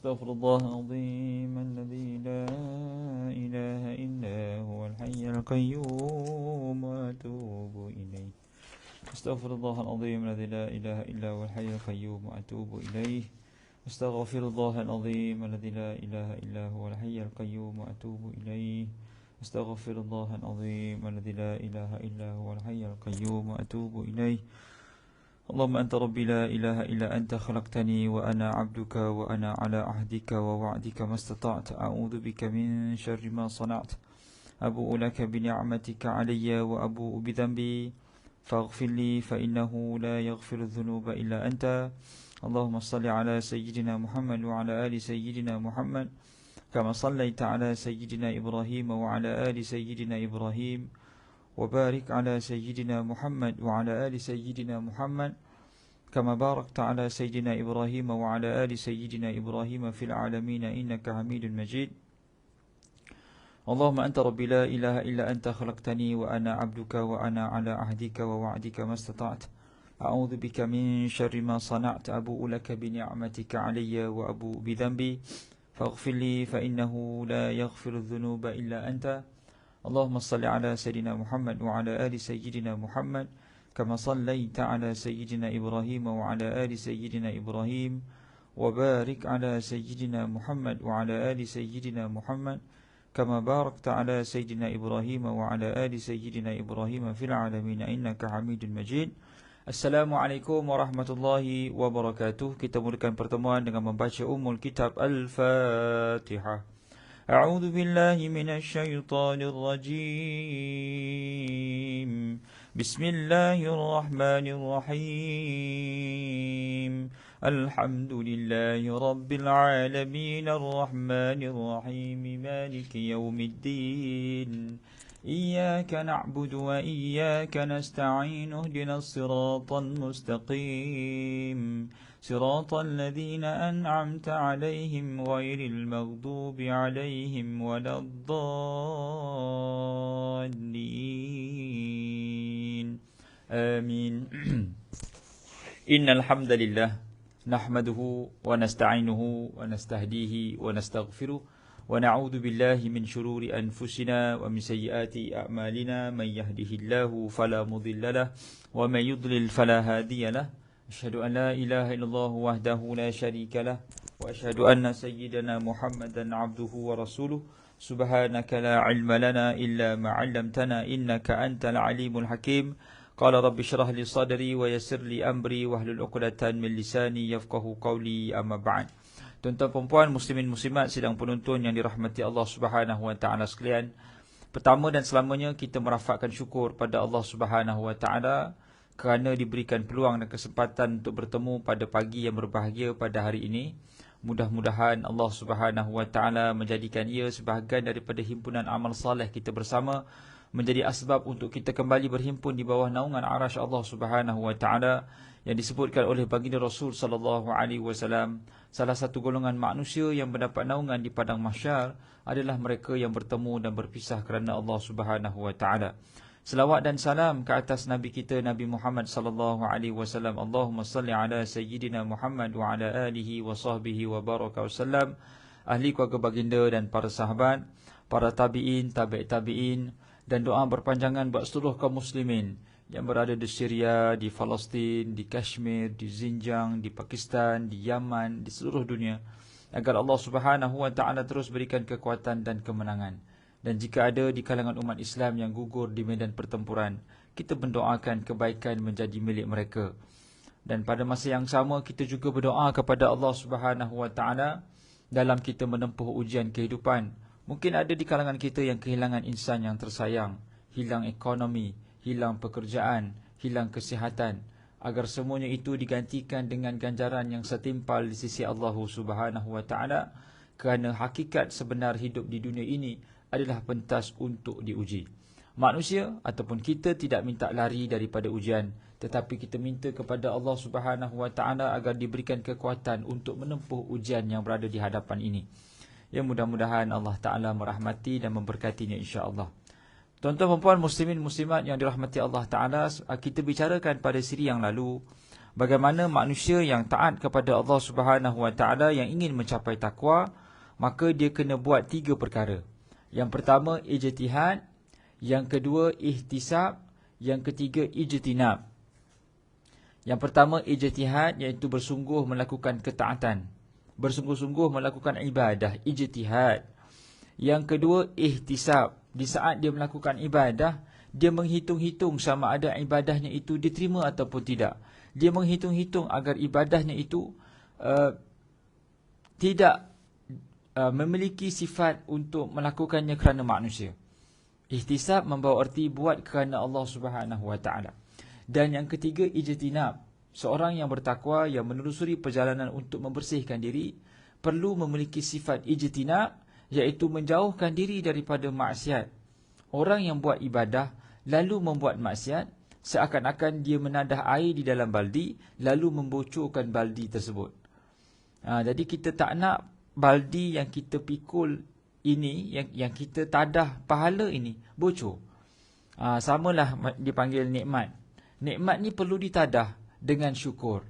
أستغفر الله العظيم الذي لا إله إلا هو الحي القيوم وأتوب إليه. أستغفر الله العظيم الذي لا إله إلا هو الحي القيوم وأتوب إليه. أستغفر الله العظيم الذي لا إله إلا هو الحي القيوم وأتوب إليه. أستغفر الله العظيم الذي لا إله إلا هو الحي القيوم وأتوب إليه. اللهم أنت ربي لا إله إلا أنت خلقتني وأنا عبدك وأنا على عهدك ووعدك ما استطعت. أعوذ بك من شر ما صنعت. أبوء لك بنعمتك علي وأبوء بذنبي فاغفر لي فإنه لا يغفر الذنوب إلا أنت. اللهم صل على سيدنا محمد وعلى آل سيدنا محمد كما صليت على سيدنا إبراهيم وعلى آل سيدنا إبراهيم وبارك على سيدنا محمد وعلى آل سيدنا محمد كما باركت على سيدنا إبراهيم وعلى آل سيدنا إبراهيم في العالمين إنك حميد مجيد. اللهم أنت ربي لا إله إلا أنت خلقتني وأنا عبدك وأنا على عهدك ووعدك ما استطعت. أعوذ بك من شر ما صنعت. أبوء لك بنعمتك علي وأبوء بذنبي فاغفر لي فإنه لا يغفر الذنوب إلا أنت. اللهم صل على سيدنا محمد وعلى آل سيدنا محمد كما صليت على سيدنا إبراهيم وعلى آل سيدنا إبراهيم وبارك على سيدنا محمد وعلى آل سيدنا محمد كما باركت على سيدنا إبراهيم وعلى آل سيدنا إبراهيم في العالمين إنك حميد مجيد. Assalamualaikum warahmatullahi wabarakatuh. Kita mulakan pertemuan dengan membaca Ummul Kitab Al-Fatihah. A'udzu billahi minasy syaithanir rajim. Bismillahirrahmanirrahim. Alhamdulillahi rabbil alamin arrahmanir rahim maliki yaumiddin. إياك نعبد وإياك نستعين اهدنا الصراط المستقيم صراط الذين أنعمت عليهم غير المغضوب عليهم ولا الضالين آمين. إن الحمد لله نحمده ونستعينه ونستهديه ونستغفره ونعوذ بالله من شرور أنفسنا ومن سيئات أعمالنا من يهده الله فلا مضل له ومن يضلل فلا هادي له. أشهد أن لا إله إلا الله وحده لا شريك له وأشهد أن سيدنا محمدا عبده ورسوله. سبحانك لا علم لنا إلا ما علمتنا إنك أنت العليم الحكيم. قال رب اشرح لي صدري ويسر لي أمري واحلل عقدة من لساني يفقهوا قولي أما بعد. Tuan-tuan perempuan, muslimin muslimat, sidang penonton yang dirahmati Allah Subhanahu wa taala sekalian. Pertama dan selamanya kita merafakkan syukur pada Allah Subhanahu wa taala kerana diberikan peluang dan kesempatan untuk bertemu pada pagi yang berbahagia pada hari ini. Mudah-mudahan Allah Subhanahu wa taala menjadikan ia sebahagian daripada himpunan amal soleh kita bersama, menjadi asbab untuk kita kembali berhimpun di bawah naungan arasy Allah Subhanahu wa taala yang disebutkan oleh baginda Rasul sallallahu alaihi wasallam. Salah satu golongan manusia yang mendapat naungan di padang mahsyar adalah mereka yang bertemu dan berpisah kerana Allah Subhanahu wa taala. Selawat dan salam ke atas nabi kita Nabi Muhammad sallallahu alaihi wasallam. Allahumma salli ala sayyidina Muhammad wa ala alihi wa sahbihi wa baraka wasallam. Ahli keluarga baginda dan para sahabat, para tabi'in, tabi'in dan doa berpanjangan buat seluruh kaum muslimin yang berada di Syria, di Palestin, di Kashmir, di Xinjiang, di Pakistan, di Yaman, di seluruh dunia, agar Allah Subhanahu wa taala terus berikan kekuatan dan kemenangan. Dan jika ada di kalangan umat Islam yang gugur di medan pertempuran, kita mendoakan kebaikan menjadi milik mereka. Dan pada masa yang sama kita juga berdoa kepada Allah Subhanahu wa taala dalam kita menempuh ujian kehidupan. Mungkin ada di kalangan kita yang kehilangan insan yang tersayang, hilang ekonomi, hilang pekerjaan, hilang kesihatan, agar semuanya itu digantikan dengan ganjaran yang setimpal di sisi Allah Subhanahu wa taala, kerana hakikat sebenar hidup di dunia ini adalah pentas untuk diuji. Manusia ataupun kita tidak minta lari daripada ujian, tetapi kita minta kepada Allah Subhanahu wa taala agar diberikan kekuatan untuk menempuh ujian yang berada di hadapan ini. Ya, mudah-mudahan Allah taala merahmati dan memberkatinya insya-Allah. Tuan-tuan perempuan, muslimin muslimat yang dirahmati Allah taala, kita bicarakan pada siri yang lalu bagaimana manusia yang taat kepada Allah Subhanahu Wa Taala yang ingin mencapai takwa, maka dia kena buat 3 perkara. Yang pertama ijtihad, yang kedua ihtisab, yang ketiga ijtinab. Yang pertama ijtihad, iaitu bersungguh melakukan ketaatan, bersungguh-sungguh melakukan ibadah, ijtihad. Yang kedua ihtisab, di saat dia melakukan ibadah, dia menghitung-hitung sama ada ibadahnya itu diterima ataupun tidak. Dia menghitung-hitung agar ibadahnya itu tidak memiliki sifat untuk melakukannya kerana manusia. Ihtisab membawa erti buat kerana Allah Subhanahu Wa Taala. Dan yang ketiga ijtinab. Seorang yang bertakwa, yang menelusuri perjalanan untuk membersihkan diri, perlu memiliki sifat ijtinab, iaitu menjauhkan diri daripada maksiat. Orang yang buat ibadah lalu membuat maksiat, seakan-akan dia menadah air di dalam baldi lalu membocorkan baldi tersebut. Jadi kita tak nak baldi yang kita pikul ini, yang kita tadah pahala ini bocor. Samalah dipanggil nikmat. Nikmat ni perlu ditadah dengan syukur.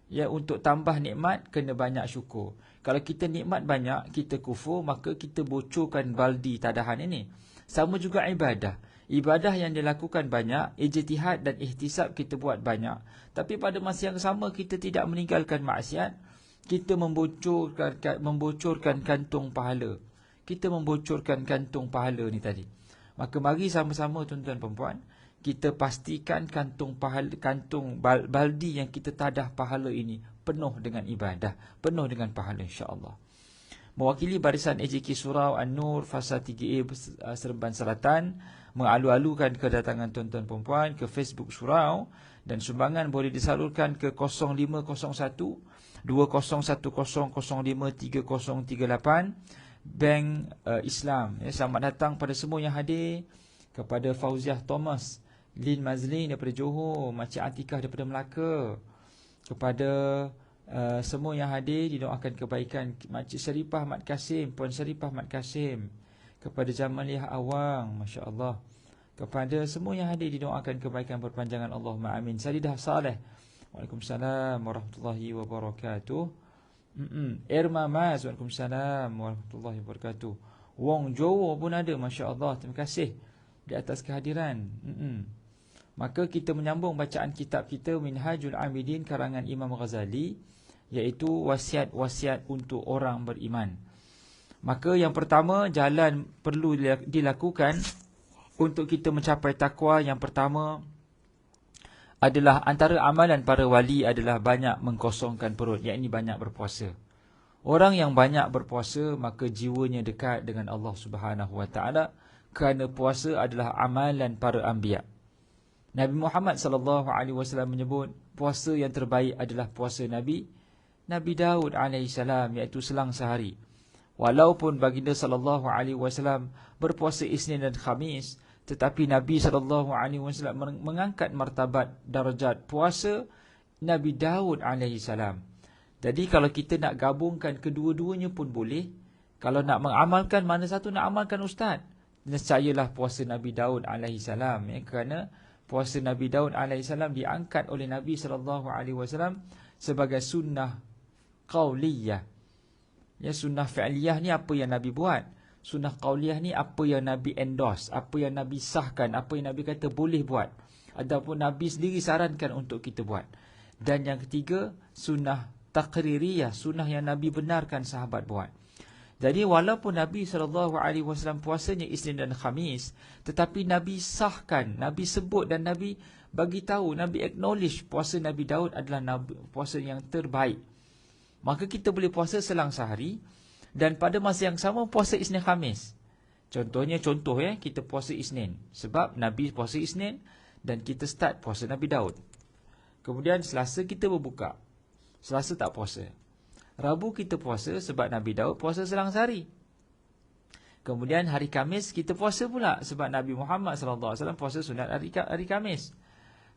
Ya, untuk tambah nikmat kena banyak syukur. Kalau kita nikmat banyak, kita kufur, maka kita bocorkan baldi tadahan ini. Sama juga ibadah. Ibadah yang dilakukan banyak, ijtihad dan ihtisab kita buat banyak, tapi pada masa yang sama kita tidak meninggalkan maksiat, kita membocorkan kantung pahala. Kita membocorkan kantung pahala ni tadi. Maka mari sama-sama tuan-tuan perempuan, kita pastikan kantung pahala, baldi yang kita tadah pahala ini penuh dengan ibadah, penuh dengan pahala insya-Allah. Mewakili barisan AJK Surau An-Nur Fasa 3A Seremban Selatan, mengalu-alukan kedatangan tuan-tuan perempuan ke Facebook Surau, dan sumbangan boleh disalurkan ke 0501 2010053038 Bank Islam. Selamat datang pada semua yang hadir, kepada Fauziah Thomas, Lin Mazlin daripada Johor, Makcik Atikah daripada Melaka, kepada semua yang hadir didoakan kebaikan. Makcik Syarifah Mat Kasim, Puan Syarifah Mat Kasim, kepada Jamaliah Awang, Masya Allah, kepada semua yang hadir didoakan kebaikan berpanjangan, Allahumma amin. Salidah Saleh, Waalaikumsalam warahmatullahi wabarakatuh. Irma Maz, Waalaikumsalam warahmatullahi wabarakatuh. Wong Jowo pun ada, Masya Allah, terima kasih di atas kehadiran. Maka kita menyambung bacaan kitab kita Minhajul Amidin karangan Imam Ghazali, iaitu wasiat-wasiat untuk orang beriman. Maka yang pertama, jalan perlu dilakukan untuk kita mencapai takwa. Yang pertama adalah, antara amalan para wali adalah banyak mengkosongkan perut, iaitu banyak berpuasa. Orang yang banyak berpuasa, maka jiwanya dekat dengan Allah Subhanahu Wa Taala, kerana puasa adalah amalan para anbiya. Nabi Muhammad SAW menyebut puasa yang terbaik adalah puasa Nabi Daud AS, iaitu selang sehari. Walaupun baginda SAW berpuasa Isnin dan Khamis, tetapi Nabi SAW mengangkat martabat darjat puasa Nabi Daud AS. Jadi kalau kita nak gabungkan kedua-duanya pun boleh. Kalau nak mengamalkan mana satu, nak amalkan ustaz, nescayalah puasa Nabi Daud AS, kerana puasa Nabi Daud AS diangkat oleh Nabi SAW sebagai sunnah qauliyah. Ya, sunnah fi'liyah ni apa yang Nabi buat. Sunnah qauliyah ni apa yang Nabi endorse, apa yang Nabi sahkan, apa yang Nabi kata boleh buat, ataupun Nabi sendiri sarankan untuk kita buat. Dan yang ketiga, sunnah taqririyah, sunnah yang Nabi benarkan sahabat buat. Jadi walaupun Nabi SAW puasanya Isnin dan Khamis, tetapi Nabi sahkan, Nabi sebut dan Nabi bagi tahu, Nabi acknowledge puasa Nabi Daud adalah puasa yang terbaik. Maka kita boleh puasa selang sehari, dan pada masa yang sama puasa Isnin Khamis. Contoh kita puasa Isnin sebab Nabi puasa Isnin, dan kita start puasa Nabi Daud. Kemudian Selasa kita berbuka, Selasa tak puasa. Rabu kita puasa sebab Nabi Daud puasa selang sehari. Kemudian hari Khamis kita puasa pula sebab Nabi Muhammad SAW puasa sunat hari Khamis.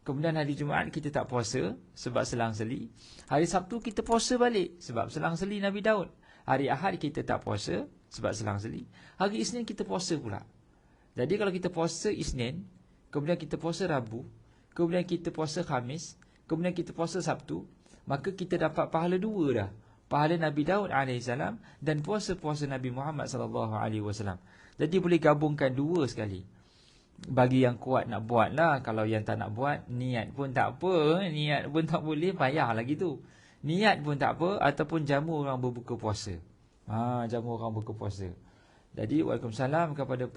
Kemudian hari Jumaat kita tak puasa sebab selang seli. Hari Sabtu kita puasa balik sebab selang seli Nabi Daud. Hari Ahad kita tak puasa sebab selang seli. Hari Isnin kita puasa pula. Jadi kalau kita puasa Isnin, kemudian kita puasa Rabu, kemudian kita puasa Khamis, kemudian kita puasa Sabtu, maka kita dapat pahala 2 dah. Pahala Nabi Daud AS dan puasa-puasa Nabi Muhammad SAW. Jadi boleh gabungkan 2 sekali. Bagi yang kuat nak buat lah. Kalau yang tak nak buat, niat pun tak apa. Niat pun tak boleh, payah lagi tu. Niat pun tak apa. Ataupun jamu orang berbuka puasa. Jamu orang berbuka puasa. Jadi waalaikumsalam kepada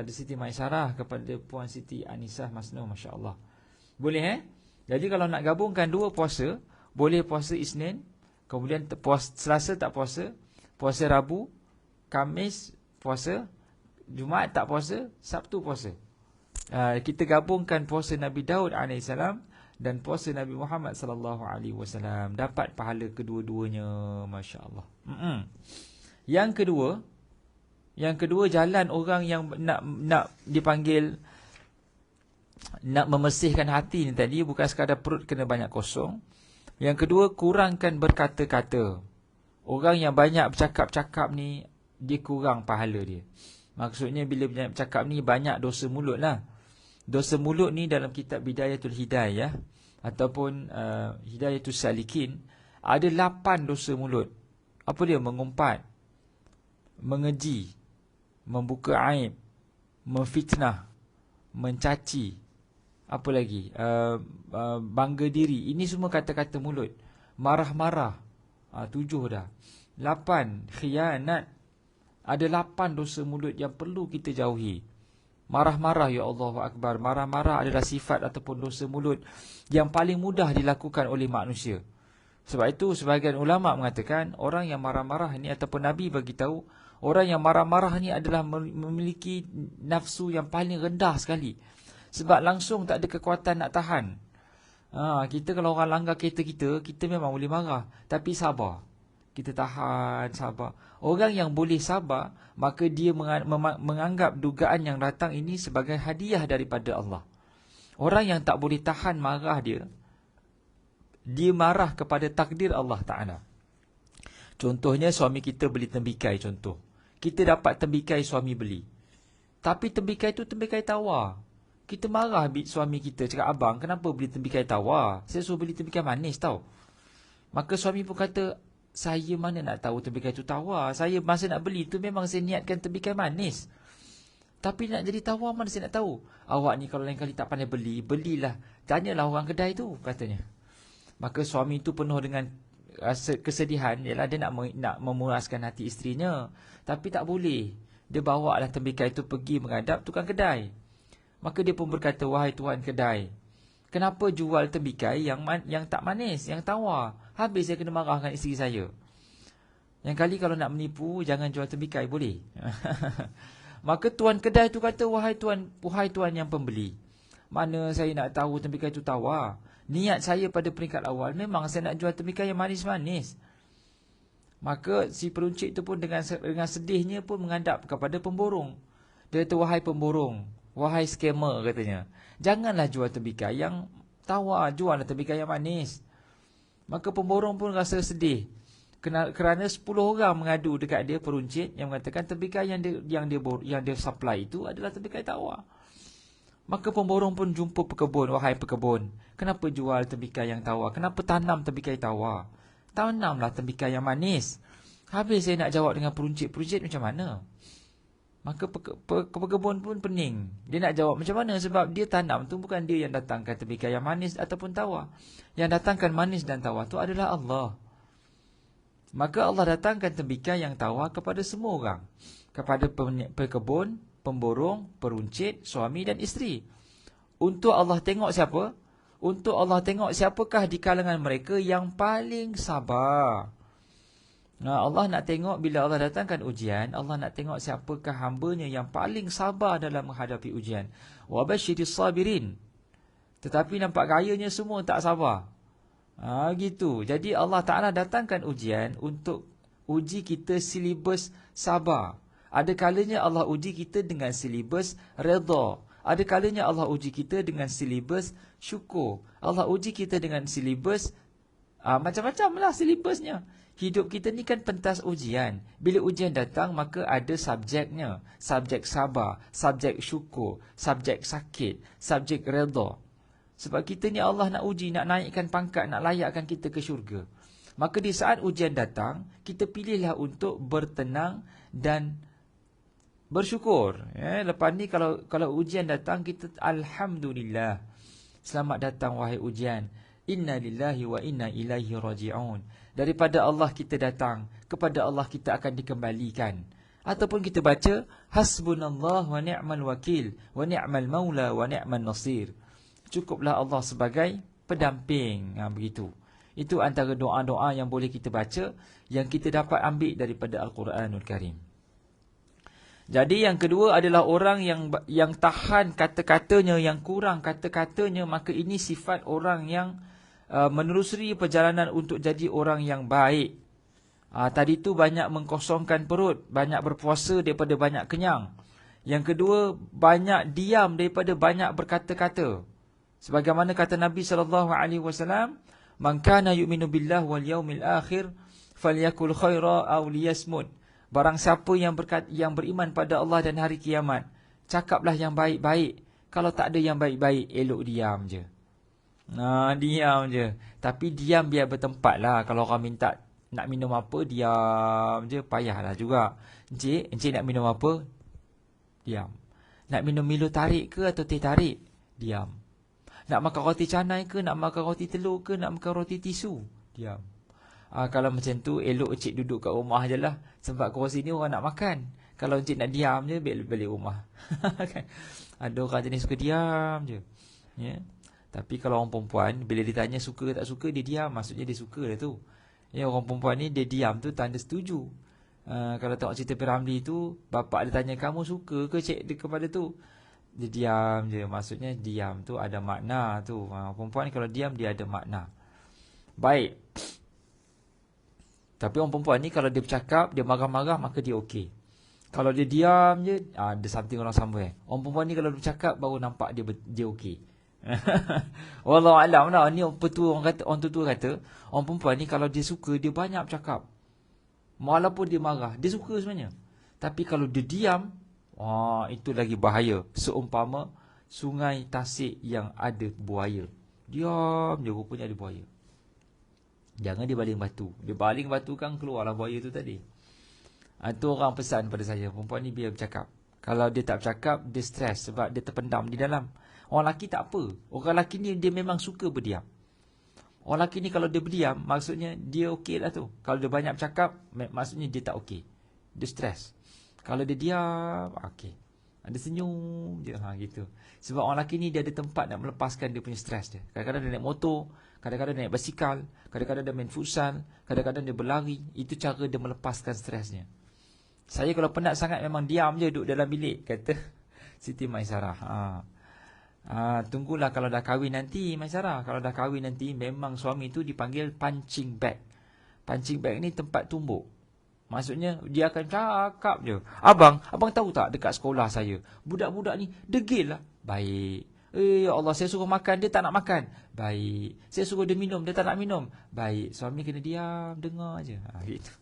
Siti Maisarah, kepada Puan Siti Anisah Masno, Masya Allah. Boleh Jadi kalau nak gabungkan 2 puasa, boleh puasa Isnin, kemudian Selasa tak puasa, puasa Rabu, Khamis puasa, Jumaat tak puasa, Sabtu puasa. Kita gabungkan puasa Nabi Daud AS dan puasa Nabi Muhammad SAW. Dapat pahala kedua-duanya, Masya Allah. Yang kedua jalan orang yang nak dipanggil nak membersihkan hati ni tadi, bukan sekadar perut kena banyak kosong. Yang kedua, kurangkan berkata-kata. Orang yang banyak bercakap-cakap ni, dia kurang pahala dia. Maksudnya bila banyak bercakap ni, banyak dosa mulut lah. Dosa mulut ni dalam kitab Bidayatul Hidayah ataupun Hidayatul Salikin, ada 8 dosa mulut. Apa dia? Mengumpat, mengeji, membuka aib, memfitnah, mencaci, apa lagi? Bangga diri. Ini semua kata-kata mulut. Marah-marah. 7 dah. 8. Khianat. Ada 8 dosa mulut yang perlu kita jauhi. Marah-marah, ya Allah Akbar. Marah-marah adalah sifat ataupun dosa mulut yang paling mudah dilakukan oleh manusia. Sebab itu sebahagian ulama mengatakan orang yang marah-marah ni, ataupun Nabi bagi tahu, orang yang marah-marah ni adalah memiliki nafsu yang paling rendah sekali. Sebab langsung tak ada kekuatan nak tahan. Kita kalau orang langgar kereta kita memang boleh marah, tapi sabar. Kita tahan, sabar. Orang yang boleh sabar, maka dia menganggap dugaan yang datang ini sebagai hadiah daripada Allah. Orang yang tak boleh tahan marah dia marah kepada takdir Allah Ta'ala. Contohnya suami kita beli tembikai, contoh. Kita dapat tembikai suami beli. Tapi tembikai tu tembikai tawar. Kita marah suami kita, cakap, abang kenapa beli tembikai tawar? Saya suruh beli tembikai manis tau. Maka suami pun kata, saya mana nak tahu tembikai tu tawar? Saya masa nak beli tu memang saya niatkan tembikai manis. Tapi nak jadi tawar mana saya nak tahu? Awak ni kalau lain kali tak pandai belilah. Tanyalah orang kedai tu, katanya. Maka suami tu penuh dengan kesedihan. Yalah, dia nak memuaskan hati isterinya. Tapi tak boleh. Dia bawa lah tembikai tu pergi menghadap tukang kedai. Maka dia pun berkata, wahai tuan kedai, kenapa jual tembikai yang tak manis, yang tawar? Habis saya kena marahkan isteri saya. Yang kali kalau nak menipu, jangan jual tembikai, boleh? Maka tuan kedai tu kata, wahai tuan yang pembeli, mana saya nak tahu tembikai tu tawar? Niat saya pada peringkat awal memang saya nak jual tembikai yang manis-manis. Maka si peruncit tu pun dengan sedihnya pun menghadap kepada pemborong. Dia kata, wahai pemborong, wahai scammer, katanya, janganlah jual tembikai yang tawar, juallah tembikai yang manis. Maka pemborong pun rasa sedih kerana 10 orang mengadu dekat dia, peruncit, yang mengatakan tembikai yang dia supply itu adalah tembikai tawar. Maka pemborong pun jumpa pekebun, wahai pekebun, kenapa jual tembikai yang tawar? Kenapa tanam tembikai tawar? Tanamlah tembikai yang manis. Habis saya nak jawab dengan peruncit macam mana? Maka pekebun pun pening. Dia nak jawab macam mana? Sebab dia tanam tu bukan dia yang datangkan tembikai yang manis ataupun tawar. Yang datangkan manis dan tawar tu adalah Allah. Maka Allah datangkan tembikai yang tawar kepada semua orang. Kepada pekebun, pemborong, peruncit, suami dan isteri. Untuk Allah tengok siapa? Untuk Allah tengok siapakah di kalangan mereka yang paling sabar. Allah nak tengok bila Allah datangkan ujian, Allah nak tengok siapakah hambanya yang paling sabar dalam menghadapi ujian. Wa basyiris sabirin. Tetapi nampak gayanya semua tak sabar. Gitu. Jadi Allah Ta'ala datangkan ujian untuk uji kita silibus sabar. Ada kalanya Allah uji kita dengan silibus redha. Ada kalanya Allah uji kita dengan silibus syukur. Allah uji kita dengan silibus macam-macam lah silibusnya. Hidup kita ni kan pentas ujian. Bila ujian datang, maka ada subjeknya. Subjek sabar, subjek syukur, subjek sakit, subjek redha. Sebab kita ni Allah nak uji, nak naikkan pangkat, nak layakkan kita ke syurga. Maka di saat ujian datang, kita pilihlah untuk bertenang dan bersyukur. Lepas ni kalau ujian datang, kita alhamdulillah. Selamat datang wahai ujian. Inna lillahi wa inna ilaihi raji'un. Daripada Allah kita datang, kepada Allah kita akan dikembalikan. Ataupun kita baca hasbunallah wa ni'mal wakil wa ni'mal maula wa ni'mal nasir. Cukuplah Allah sebagai pendamping. Begitu. Itu antara doa-doa yang boleh kita baca, yang kita dapat ambil daripada Al-Quranul Karim. Jadi yang kedua adalah orang yang tahan kata-katanya, yang kurang kata-katanya. Maka ini sifat orang yang menelusuri perjalanan untuk jadi orang yang baik. Tadi tu banyak mengkosongkan perut, banyak berpuasa daripada banyak kenyang. Yang kedua, banyak diam daripada banyak berkata-kata. Sebagaimana kata Nabi SAW, "Man kana yu'minu billah wal yaumil akhir falyakul khaira aw liyasmut." Barang siapa yang beriman pada Allah dan hari kiamat, cakaplah yang baik-baik. Kalau tak ada yang baik-baik, elok diam je. Diam je. Tapi diam biar bertempat lah. Kalau orang minta nak minum apa, diam je. Payahlah juga. Encik nak minum apa? Diam. Nak minum Milo tarik ke atau teh tarik? Diam. Nak makan roti canai ke, nak makan roti telur ke, nak makan roti tisu? Diam. Kalau macam tu, elok encik duduk kat rumah je lah. Sebab kursi ni orang nak makan. Kalau encik nak diam je, balik rumah. Ada orang jenis suka diam je. Tapi kalau orang perempuan, bila ditanya suka ke tak suka, dia diam. Maksudnya dia suka lah tu. Orang perempuan ni, dia diam tu tanda setuju. Kalau tengok cerita Piramli tu, bapak dia tanya, kamu suka ke cik dia kepada tu? Dia diam je. Maksudnya diam tu ada makna tu. Perempuan ni kalau diam, dia ada makna. Baik. Tapi orang perempuan ni kalau dia bercakap, dia marah-marah, maka dia okey. Kalau dia diam je, ada something orang somewhere. Orang perempuan ni kalau dia bercakap, baru nampak dia okey. Wallahualam lah. Ni orang tua kata, orang perempuan ni kalau dia suka, dia banyak bercakap. Walaupun dia marah, dia suka sebenarnya. Tapi kalau dia diam, itu lagi bahaya. Seumpama sungai tasik yang ada buaya. Diam je, rupanya ada buaya. Jangan dia baling batu. Dia baling batu kan keluarlah buaya tu tadi. Itu orang pesan pada saya, perempuan ni biar bercakap. Kalau dia tak bercakap, dia stres sebab dia terpendam di dalam. Orang lelaki tak apa. Orang lelaki ni dia memang suka berdiam. Orang lelaki ni kalau dia berdiam, maksudnya dia okey lah tu. Kalau dia banyak bercakap, maksudnya dia tak okey. Dia stres. Kalau dia diam, okey. Ada senyum je, gitu. Sebab orang lelaki ni dia ada tempat nak melepaskan dia punya stres dia. Kadang-kadang dia naik motor, kadang-kadang dia naik basikal, kadang-kadang dia main futsal, kadang-kadang dia berlari. Itu cara dia melepaskan stresnya. Saya kalau penat sangat memang diam je duduk dalam bilik, kata Siti Maisarah. Tunggulah kalau dah kahwin nanti, Maisarah. Kalau dah kahwin nanti, memang suami tu dipanggil punching bag. Punching bag ni tempat tumbuk. Maksudnya dia akan cakap je. Abang tahu tak dekat sekolah saya, budak-budak ni degil lah. Baik. Ya Allah, saya suruh makan, dia tak nak makan. Baik. Saya suruh dia minum, dia tak nak minum. Baik. Suami kena diam, dengar je. Gitu.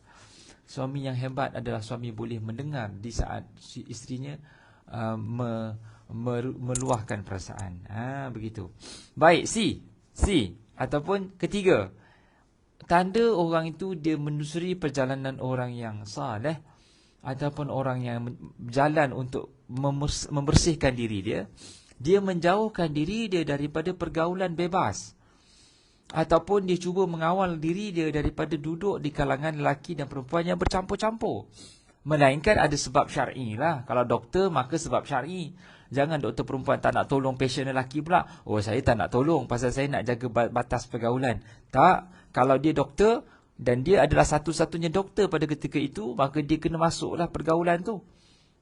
Suami yang hebat adalah suami boleh mendengar di saat isterinya meluahkan perasaan. Begitu. Baik, C ataupun ketiga. Tanda orang itu dia menelusuri perjalanan orang yang saleh ataupun orang yang berjalan untuk membersihkan diri dia. Dia menjauhkan diri dia daripada pergaulan bebas. Ataupun dia cuba mengawal diri dia daripada duduk di kalangan lelaki dan perempuan yang bercampur-campur. Melainkan ada sebab syar'i lah. Kalau doktor, maka sebab syar'i. Jangan doktor perempuan tak nak tolong pasien lelaki pula. Oh, saya tak nak tolong pasal saya nak jaga batas pergaulan. Tak. Kalau dia doktor dan dia adalah satu-satunya doktor pada ketika itu, maka dia kena masuklah pergaulan tu.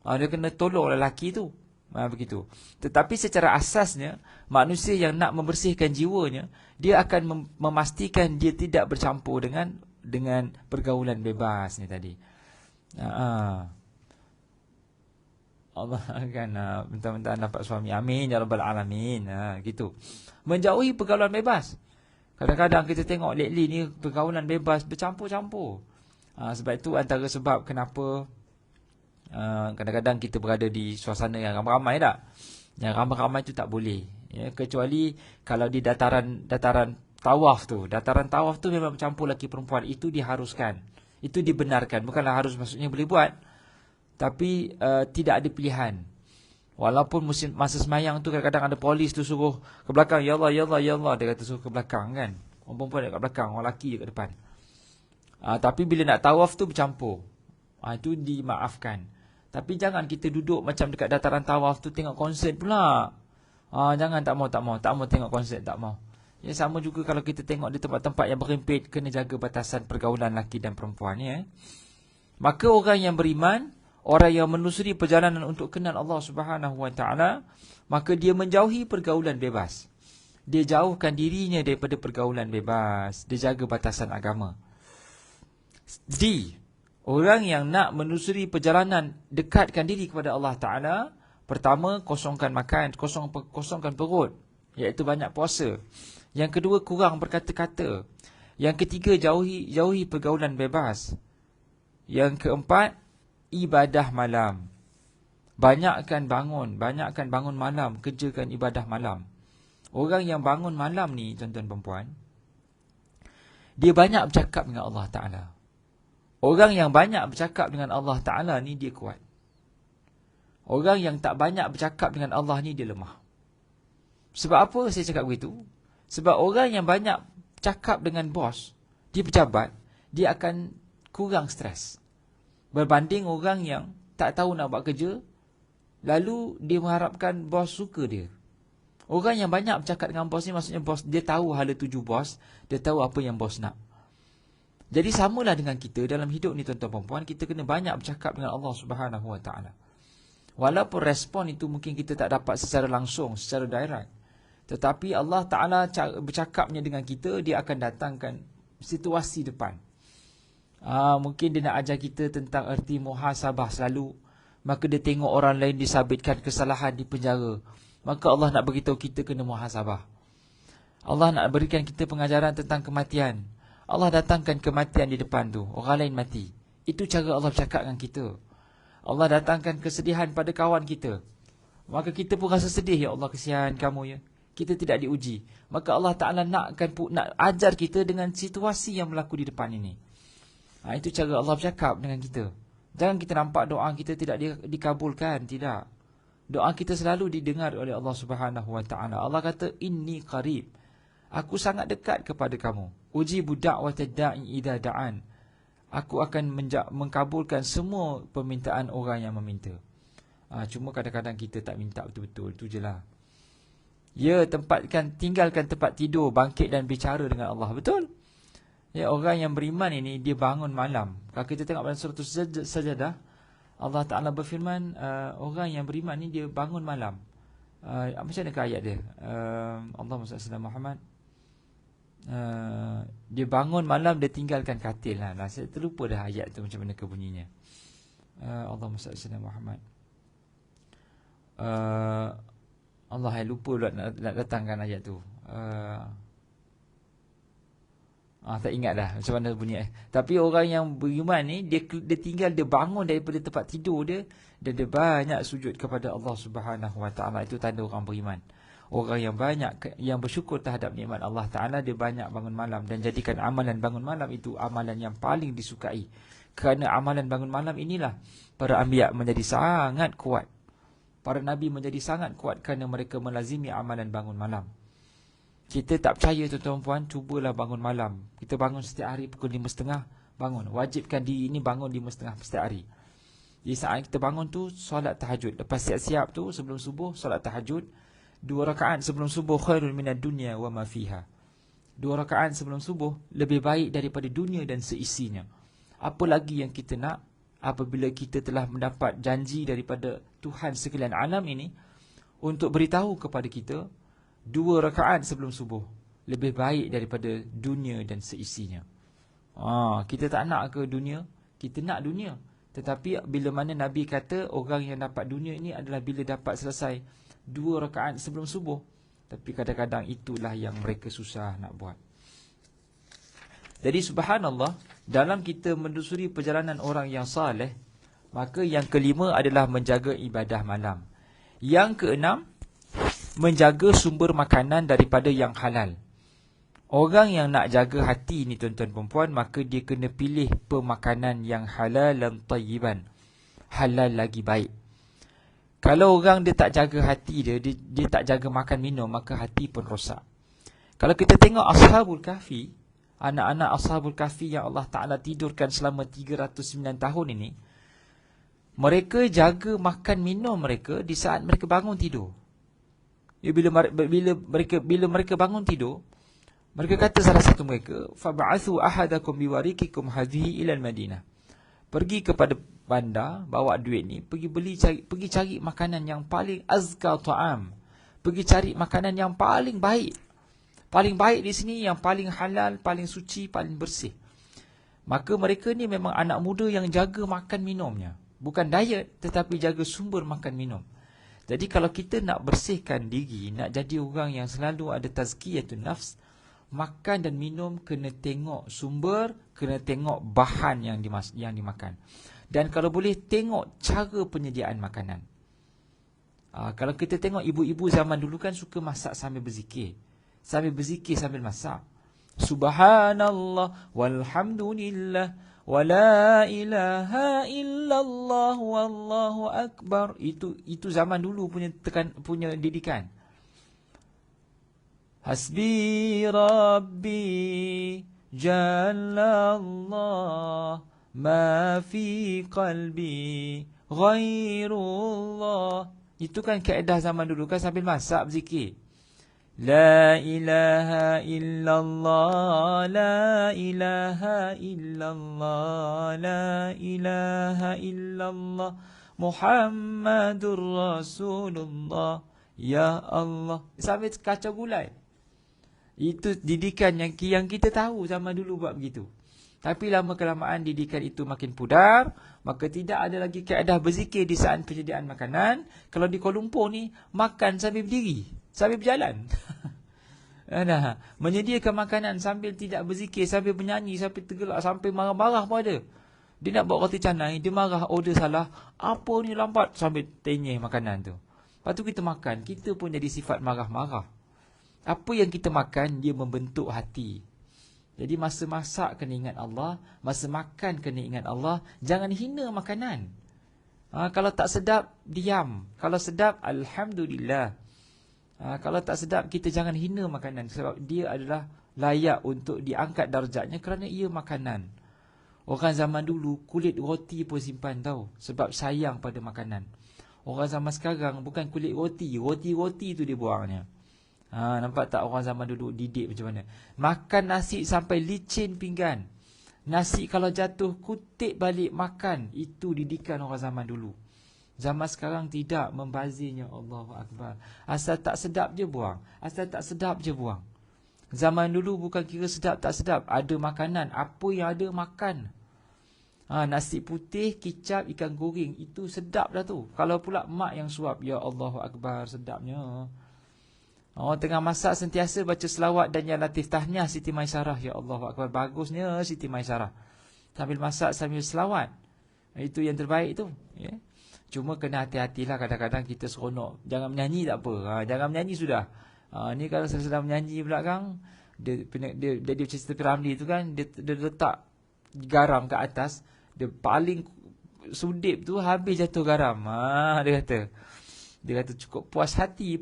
Dia kena tolong lelaki tu. Begitu. Tetapi secara asasnya, manusia yang nak membersihkan jiwanya, dia akan memastikan dia tidak bercampur dengan pergaulan bebas ni tadi. Allah akan minta-minta dapat suami. Amin ya rabbal alamin. Gitu. Menjauhi pergaulan bebas. Kadang-kadang kita tengok lately ni pergaulan bebas bercampur-campur. Sebab itu antara sebab kenapa kadang-kadang kita berada di suasana yang ramai-ramai tak. Yang ramai-ramai tu tak boleh. Ya, kecuali kalau di dataran tawaf tu memang bercampur lelaki perempuan, itu diharuskan, itu dibenarkan, bukanlah harus maksudnya boleh buat, tapi tidak ada pilihan. Walaupun masa semayang tu kadang-kadang ada polis tu suruh ke belakang, ya Allah, ya Allah, ya Allah, dia kata suruh ke belakang kan. Orang perempuan dekat belakang, orang lelaki dekat depan. Tapi bila nak tawaf tu bercampur, itu dimaafkan. Tapi jangan kita duduk macam dekat dataran tawaf tu tengok konsert pula. Jangan, tak mau tengok konsert, tak mau. Ya, sama juga kalau kita tengok di tempat-tempat yang berhimpit, kena jaga batasan pergaulan lelaki dan perempuan, ya. Maka orang yang beriman, orang yang menelusuri perjalanan untuk kenal Allah Subhanahu Wa Taala, maka dia menjauhi pergaulan bebas. Dia jauhkan dirinya daripada pergaulan bebas. Dia jaga batasan agama. D. Orang yang nak menelusuri perjalanan dekatkan diri kepada Allah Ta'ala, pertama, kosongkan makan, kosongkan perut, iaitu banyak puasa. Yang kedua, kurang berkata-kata. Yang ketiga, jauhi pergaulan bebas. Yang keempat, ibadah malam. Banyakkan bangun malam, kerjakan ibadah malam. Orang yang bangun malam ni, tuan-tuan dan puan, dia banyak bercakap dengan Allah Ta'ala. Orang yang banyak bercakap dengan Allah Ta'ala ni, dia kuat. Orang yang tak banyak bercakap dengan Allah ni, dia lemah. Sebab apa saya cakap begitu? Sebab orang yang banyak cakap dengan bos, dia pejabat, dia akan kurang stres berbanding orang yang tak tahu nak buat kerja, lalu dia mengharapkan bos suka dia. Orang yang banyak bercakap dengan bos ni, maksudnya bos, dia tahu hala tuju bos, dia tahu apa yang bos nak. Jadi samalah dengan kita dalam hidup ni, tuan-tuan dan puan, kita kena banyak bercakap dengan Allah Subhanahu Wa Taala. Walaupun respon itu mungkin kita tak dapat secara langsung, secara direct, tetapi Allah Ta'ala bercakapnya dengan kita, dia akan datangkan situasi depan. Mungkin dia nak ajar kita tentang erti muhasabah selalu. Maka dia tengok orang lain disabitkan kesalahan di penjara, maka Allah nak beritahu kita kena muhasabah. Allah nak berikan kita pengajaran tentang kematian, Allah datangkan kematian di depan tu, orang lain mati. Itu cara Allah bercakap dengan kita. Allah datangkan kesedihan pada kawan kita, maka kita pun rasa sedih, ya Allah, kesian kamu, ya, kita tidak diuji. Maka Allah Ta'ala nak ajar kita dengan situasi yang berlaku di depan ini. Itu cara Allah bercakap dengan kita. Jangan kita nampak doa kita tidak dikabulkan. Tidak. Doa kita selalu didengar oleh Allah Subhanahu Wa Ta'ala. Allah kata, inni qarib, aku sangat dekat kepada kamu. Ujibu da'watad da'i idza da'an, aku akan mengkabulkan semua permintaan orang yang meminta. Cuma kadang-kadang kita tak minta betul-betul. Itu je lah. Ya, tinggalkan tempat tidur, bangkit dan bicara dengan Allah. Betul? Ya, orang yang beriman ini, dia bangun malam. Kalau kita tengok pada surah Sajadah, Allah Ta'ala berfirman, orang yang beriman ini, dia bangun malam. Macam mana ke ayat dia? Allahumma salli ala Muhammad. Dia bangun malam, dia tinggalkan katil. Saya terlupa dah ayat tu macam mana ke bunyinya. Allahumma salli ala Muhammad. Allah, saya lupa nak datangkan ayat tu. Tak ingat dah macam mana bunyi. Tapi orang yang beriman ni, dia tinggal, dia bangun daripada tempat tidur dia, dan dia banyak sujud kepada Allah Subhanahu Wa Ta'ala. Itu tanda orang beriman. Orang yang banyak, yang bersyukur terhadap nikmat Allah Ta'ala, dia banyak bangun malam. Dan jadikan amalan bangun malam itu amalan yang paling disukai. Kerana amalan bangun malam inilah para anbiya menjadi sangat kuat. Para nabi menjadi sangat kuat kerana mereka melazimi amalan bangun malam. Kita tak percaya, tuan-tuan puan, cubalah bangun malam. Kita bangun setiap hari pukul 5.30, bangun. Wajibkan diri ini bangun 5.30 setiap hari. Di saat kita bangun tu, solat tahajud. Lepas siap-siap tu, sebelum subuh, solat tahajud. 2 rakaat sebelum subuh, khairul minad dunya wa ma fiha. 2 rakaat sebelum subuh lebih baik daripada dunia dan seisinya. Apa lagi yang kita nak apabila kita telah mendapat janji daripada Tuhan sekalian alam ini untuk beritahu kepada kita, 2 rakaat sebelum subuh lebih baik daripada dunia dan seisinya. Kita tak nak ke dunia? Kita nak dunia. Tetapi bila mana Nabi kata orang yang dapat dunia ini adalah bila dapat selesai 2 rakaat sebelum subuh. Tapi kadang-kadang itulah yang mereka susah nak buat. Jadi subhanallah, dalam kita menelusuri perjalanan orang yang saleh, maka yang kelima adalah menjaga ibadah malam. Yang keenam, menjaga sumber makanan daripada yang halal. Orang yang nak jaga hati ni tuan-tuan perempuan, maka dia kena pilih pemakanan yang halal dan tayyiban. Halal lagi baik. Kalau orang dia tak jaga hati dia tak jaga makan minum, maka hati pun rosak. Kalau kita tengok Ashabul Kahfi, anak-anak Ashabul Kahfi yang Allah Ta'ala tidurkan selama 309 tahun ini, mereka jaga makan minum mereka di saat mereka bangun tidur. Bila mereka bangun tidur, mereka kata salah satu mereka, fab'athu ahadakum biwarikikum hadhihi ila al-Madinah. Pergi kepada bandar, bawa duit ni, pergi cari makanan yang paling azka ta'am. Pergi cari makanan yang paling baik. Paling baik di sini yang paling halal, paling suci, paling bersih. Maka mereka ni memang anak muda yang jaga makan minumnya. Bukan diet, tetapi jaga sumber makan minum. Jadi kalau kita nak bersihkan diri, nak jadi orang yang selalu ada tazkiyatun nafs, makan dan minum kena tengok sumber, kena tengok bahan yang dimakan. Dan kalau boleh tengok cara penyediaan makanan. Kalau kita tengok ibu-ibu zaman dulu kan suka masak sambil berzikir. Sambil berzikir sambil masak. Subhanallah walhamdulillah wa la ilaha illallah wallahu akbar. Itu zaman dulu punya didikan. Hasbi Rabbi Jalla Allah ma fi qalbi ghairullah. Itu kan kaedah zaman dulu kan sambil masak berzikir. La ilaha illallah, la ilaha illallah, la ilaha illallah, Muhammadur Rasulullah, ya Allah. Sambil kacau gulai. Itu didikan yang kita tahu zaman dulu buat begitu. Tapi lama-kelamaan didikan itu makin pudar, maka tidak ada lagi keadaan berzikir di saat penyediaan makanan. Kalau di Kuala Lumpur ni, makan sambil berdiri, sambil berjalan. Nah, menyediakan makanan sambil tidak berzikir, sambil menyanyi, sambil tergelak, sampai marah-marah pun ada. Dia nak buat roti canai, dia marah, order salah. Apa ni lambat, sambil tenyeh makanan tu. Lepas tu kita makan, kita pun jadi sifat marah-marah. Apa yang kita makan, dia membentuk hati. Jadi masa masak kena ingat Allah, masa makan kena ingat Allah. Jangan hina makanan. Kalau tak sedap, diam. Kalau sedap, Alhamdulillah. Kalau tak sedap, kita jangan hina makanan. Sebab dia adalah layak untuk diangkat darjatnya kerana ia makanan. Orang zaman dulu, kulit roti pun simpan tau. Sebab sayang pada makanan. Orang zaman sekarang, bukan kulit roti. Roti-roti tu dia buangnya. Nampak tak orang zaman dulu didik macam mana? Makan nasi sampai licin pinggan. Nasi kalau jatuh, kutip balik makan. Itu didikan orang zaman dulu. Zaman sekarang tidak, membazirnya. Allahu Akbar. Asal tak sedap je buang. Asal tak sedap je buang. Zaman dulu bukan kira sedap tak sedap. Ada makanan, apa yang ada makan. Nasi putih, kicap, ikan goreng, itu sedap dah tu. Kalau pula mak yang suap, ya Allahu Akbar, sedapnya. Tengah masak sentiasa baca selawat dan ya latif tahniah Siti Maisarah. Ya Allah Akbar, bagusnya Siti Maisarah. Sambil masak sambil selawat. Itu yang terbaik tu. Ya. Cuma kena hati-hatilah, kadang-kadang kita seronok. Jangan menyanyi tak apa. Jangan menyanyi sudah. Ni kalau sedang menyanyi belakang, dia macam cerita Piramli tu kan, dia letak garam ke atas. Dia paling sudip tu habis jatuh garam. Dia kata cukup puas hati.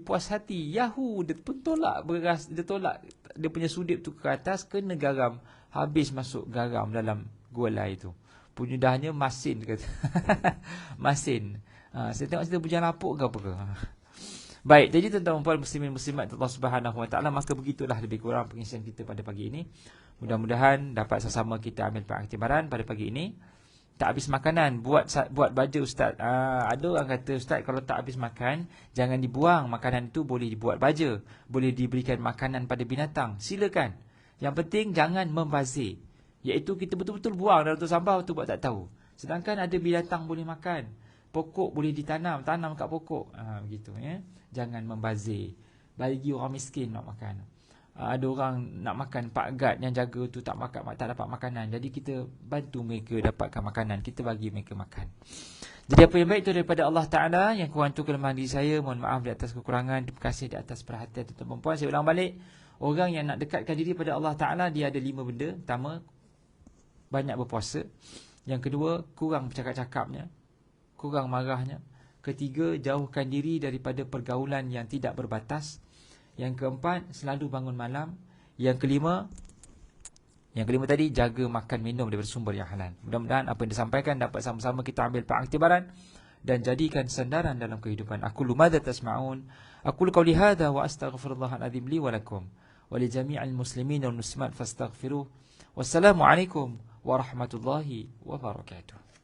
Yahoo, dia pun tolak beras, dia tolak dia punya sudip tu ke atas, kena garam, habis masuk garam dalam gulai tu. Penyedahnya masin, dia kata. Masin. Saya tengok cerita bujang lapuk ke apa ke. Baik, jadi tuan-tuan puan muslimin muslimat Allah Subhanahu Wa Taala, maka begitulah lebih kurang pengisian kita pada pagi ini. Mudah-mudahan dapat sama-sama kita ambil pengiktibaran pada pagi ini. Tak habis makanan, buat baja ustaz. Ada orang kata, ustaz, kalau tak habis makan, jangan dibuang. Makanan itu boleh dibuat baja, boleh diberikan makanan pada binatang. Silakan. Yang penting jangan membazir. Iaitu kita betul-betul buang dalam tu sampah tu buat tak tahu. Sedangkan ada binatang boleh makan. Pokok boleh ditanam, tanam kat pokok. Begitu ya. Jangan membazir. Bagi orang miskin nak makan. ada orang nak makan, Pak Gad yang jaga tu tak dapat makanan. Jadi kita bantu mereka dapatkan makanan, kita bagi mereka makan. Jadi apa yang baik itu daripada Allah Ta'ala. Yang kurang tu kelemahan diri saya. Mohon maaf di atas kekurangan. Terima kasih di atas perhatian tuan-tuan dan puan. Saya ulang balik, orang yang nak dekatkan diri pada Allah Ta'ala, dia ada 5 benda. Pertama, banyak berpuasa. Yang kedua, kurang bercakap-cakapnya, kurang marahnya. Ketiga, jauhkan diri daripada pergaulan yang tidak berbatas. Yang keempat, selalu bangun malam. Yang kelima tadi, jaga makan minum daripada sumber yang halal. Mudah-mudahan apa yang disampaikan dapat sama-sama kita ambil pengiktibaran dan jadikan sandaran dalam kehidupan. Aqulu madza tasma'un, aqulu qawli hadza wa astaghfirullahal azim li wa lakum wa li jami'il muslimin wal muslimat fastaghfiruh. Wassalamu alaikum warahmatullahi wabarakatuh.